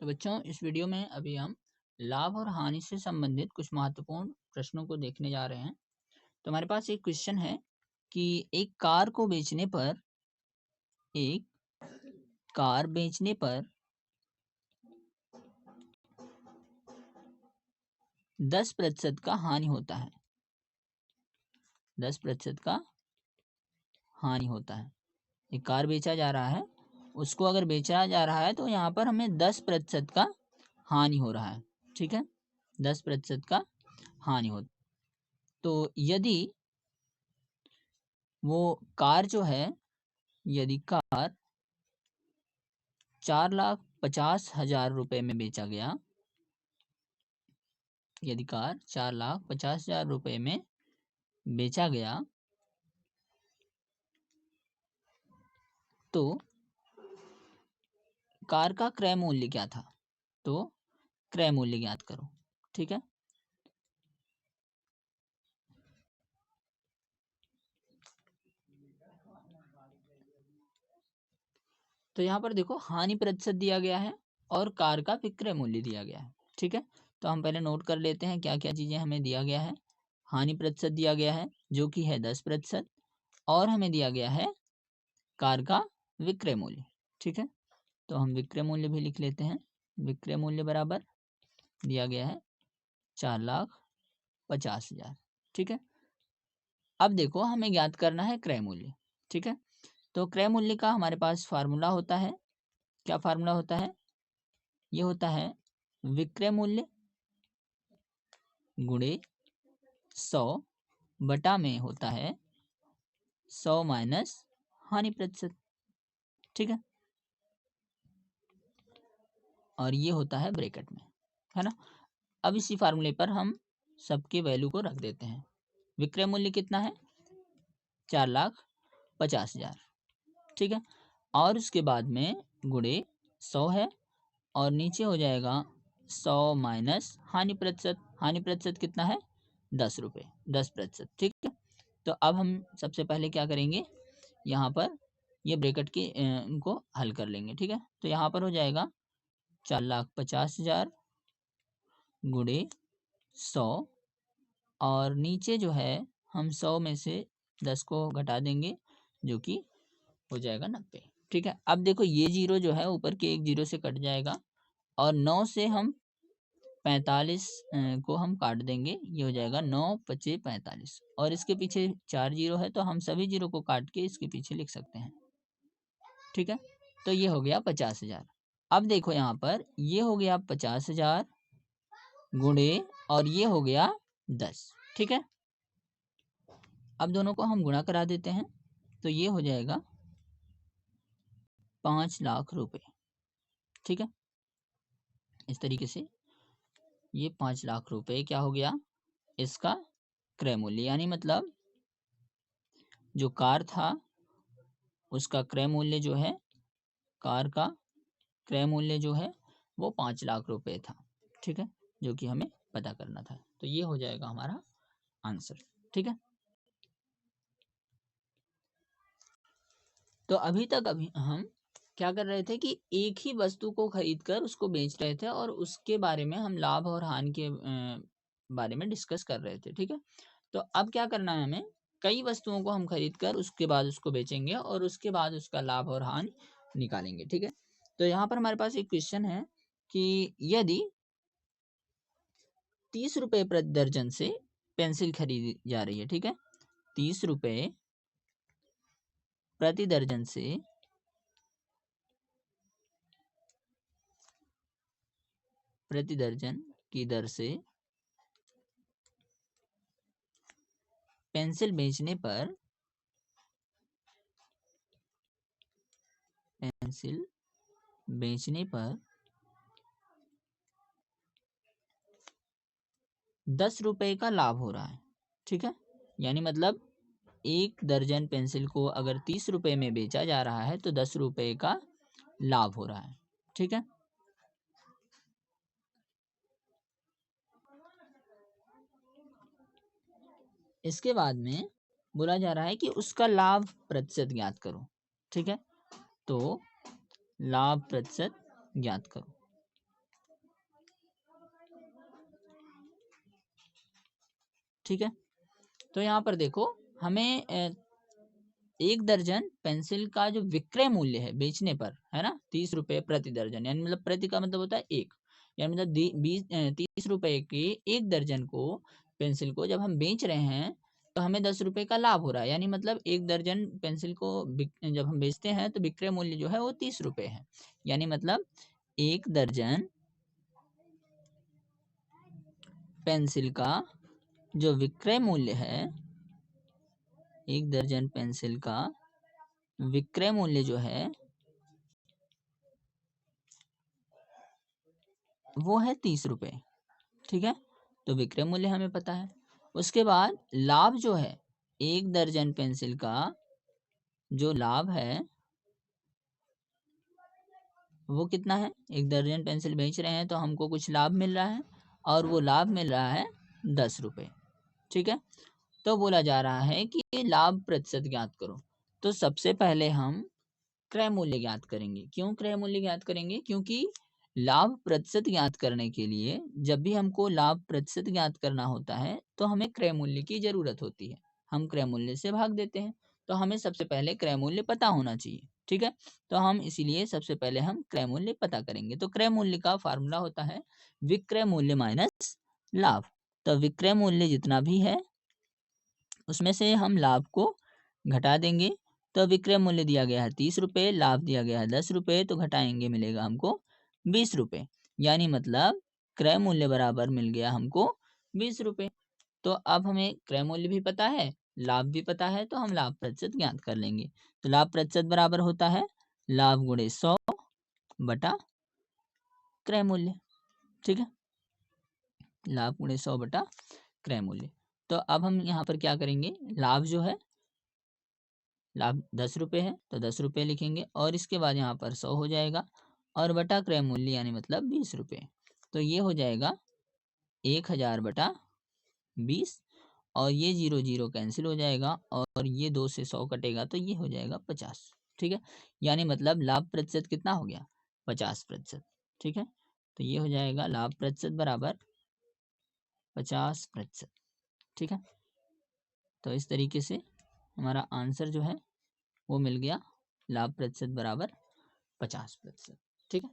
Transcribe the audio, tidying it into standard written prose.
तो बच्चों, इस वीडियो में अभी हम लाभ और हानि से संबंधित कुछ महत्वपूर्ण प्रश्नों को देखने जा रहे हैं। तो हमारे पास एक क्वेश्चन है कि एक कार को बेचने पर एक कार बेचने पर 10% का हानि होता है। 10% का हानि होता है। एक कार बेचा जा रहा है, उसको अगर बेचा जा रहा है तो यहाँ पर हमें 10% का हानि हो रहा है। ठीक है, 10% का हानि हो। तो यदि वो कार जो है, यदि कार 4,50,000 रुपये में बेचा गया, यदि कार 4,50,000 रुपये में बेचा गया, तो कार का क्रय मूल्य क्या था? तो क्रय मूल्य ज्ञात करो। ठीक है, तो यहाँ पर देखो हानि प्रतिशत दिया गया है और कार का विक्रय मूल्य दिया गया है। ठीक है, तो हम पहले नोट कर लेते हैं क्या क्या चीजें हमें दिया गया है। हानि प्रतिशत दिया गया है जो कि है 10%, और हमें दिया गया है कार का विक्रय मूल्य। ठीक है, तो हम विक्रय मूल्य भी लिख लेते हैं। विक्रय मूल्य बराबर दिया गया है 4,50,000। ठीक है, अब देखो हमें ज्ञात करना है क्रय मूल्य। ठीक है, तो क्रय मूल्य का हमारे पास फार्मूला होता है। क्या फार्मूला होता है? ये होता है विक्रय मूल्य गुणे 100 बटा में होता है 100 माइनस हानि प्रतिशत। ठीक है, और ये होता है ब्रैकेट में, है ना। अब इसी फार्मूले पर हम सबके वैल्यू को रख देते हैं। विक्रय मूल्य कितना है? 4,50,000। ठीक है, और उसके बाद में गुणे 100 है, और नीचे हो जाएगा 100 माइनस हानि प्रतिशत। हानि प्रतिशत कितना है? 10 रुपये, 10%। ठीक है, तो अब हम सबसे पहले क्या करेंगे, यहाँ पर ये ब्रैकेट के को हल कर लेंगे। ठीक है, तो यहाँ पर हो जाएगा 4,50,000 गुणे 100, और नीचे जो है हम 100 में से 10 को घटा देंगे, जो कि हो जाएगा 90। ठीक है, अब देखो ये जीरो जो है ऊपर के एक जीरो से कट जाएगा, और 9 से हम 45 को हम काट देंगे। ये हो जाएगा 9×5=45, और इसके पीछे 4 जीरो है तो हम सभी जीरो को काट के इसके पीछे लिख सकते हैं। ठीक है, तो ये हो गया 50,000। अब देखो यहाँ पर ये हो गया 50,000 गुणे, और ये हो गया 10। ठीक है, अब दोनों को हम गुणा करा देते हैं, तो ये हो जाएगा 5,00,000 रुपए। ठीक है, इस तरीके से ये 5,00,000 रुपए क्या हो गया, इसका क्रय मूल्य, यानी मतलब जो कार था उसका क्रय मूल्य जो है, कार का क्रय मूल्य जो है वो 5,00,000 रुपए था। ठीक है, जो कि हमें पता करना था। तो ये हो जाएगा हमारा आंसर। ठीक है, तो अभी हम क्या कर रहे थे कि एक ही वस्तु को खरीद कर उसको बेच रहे थे, और उसके बारे में हम लाभ और हानि के बारे में डिस्कस कर रहे थे। ठीक है, तो अब क्या करना है, हमें कई वस्तुओं को हम खरीद कर उसके बाद उसको बेचेंगे, और उसके बाद उसका लाभ और हानि निकालेंगे। ठीक है, तो यहाँ पर हमारे पास एक क्वेश्चन है कि यदि 30 रुपए प्रति दर्जन से पेंसिल खरीदी जा रही है। ठीक है, 30 रुपए प्रति दर्जन से प्रति दर्जन की दर से पेंसिल बेचने पर 10 रुपए का लाभ हो रहा है। ठीक है, यानी मतलब एक दर्जन पेंसिल को अगर 30 रुपए में बेचा जा रहा है तो 10 रुपए का लाभ हो रहा है। ठीक है, इसके बाद में बोला जा रहा है कि उसका लाभ प्रतिशत ज्ञात करो। ठीक है, तो लाभ प्रतिशत ज्ञात करो। ठीक है। तो यहाँ पर देखो हमें 1 दर्जन पेंसिल का जो विक्रय मूल्य है बेचने पर, है ना, 30 रुपए प्रति दर्जन, यानी मतलब प्रति का मतलब होता है एक, यानी मतलब 30 रुपए के 1 दर्जन को पेंसिल को जब हम बेच रहे हैं तो हमें 10 रुपए का लाभ हो रहा है। यानी मतलब 1 दर्जन पेंसिल को जब हम बेचते हैं तो विक्रय मूल्य जो है वो 30 रुपए है। यानी मतलब 1 दर्जन पेंसिल का जो विक्रय मूल्य है, 1 दर्जन पेंसिल का विक्रय मूल्य जो है वो है 30 रुपए। ठीक है, तो विक्रय मूल्य हमें पता है। उसके बाद लाभ जो है, 1 दर्जन पेंसिल का जो लाभ है वो कितना है। 1 दर्जन पेंसिल बेच रहे हैं तो हमको कुछ लाभ मिल रहा है, और वो लाभ मिल रहा है 10 रुपए। ठीक है, तो बोला जा रहा है कि लाभ प्रतिशत ज्ञात करो। तो सबसे पहले हम क्रय मूल्य ज्ञात करेंगे। क्यों क्रय मूल्य ज्ञात करेंगे? क्योंकि लाभ प्रतिशत ज्ञात करने के लिए जब भी हमको लाभ प्रतिशत ज्ञात करना होता है तो हमें क्रय मूल्य की जरूरत होती है। हम क्रय मूल्य से भाग देते हैं, तो हमें सबसे पहले क्रय मूल्य पता होना चाहिए। ठीक है, तो हम इसीलिए सबसे पहले हम क्रय मूल्य पता करेंगे। तो क्रय मूल्य का फार्मूला होता है विक्रय मूल्य माइनस लाभ। तो विक्रय मूल्य जितना भी है उसमें से हम लाभ को घटा देंगे। तो विक्रय मूल्य दिया गया है 30 रुपये, लाभ दिया गया है 10 रुपये, तो घटाएंगे मिलेगा हमको 20 रुपये। यानी मतलब क्रय मूल्य बराबर मिल गया हमको 20 रुपये। तो अब हमें क्रय मूल्य भी पता है, लाभ भी पता है, तो हम लाभ प्रतिशत ज्ञात कर लेंगे। तो लाभ प्रतिशत बराबर होता है लाभ गुणे 100 बटा क्रय मूल्य। ठीक है, लाभ गुणे 100 बटा क्रय मूल्य। तो अब हम यहाँ पर क्या करेंगे, लाभ जो है, लाभ 10 रुपये है तो 10 रुपये लिखेंगे, और इसके बाद यहाँ पर 100 हो जाएगा, और बटा क्रय मूल्य यानी मतलब 20 रुपये। तो ये हो जाएगा 1000 बटा 20, और ये 0 0 कैंसिल हो जाएगा, और ये 2 से 100 कटेगा तो ये हो जाएगा 50। ठीक है, यानी मतलब लाभ प्रतिशत कितना हो गया, 50%। ठीक है, तो ये हो जाएगा लाभ प्रतिशत बराबर 50%। ठीक है, तो इस तरीके से हमारा आंसर जो है वो मिल गया, लाभ प्रतिशत बराबर 50%। ठीक है।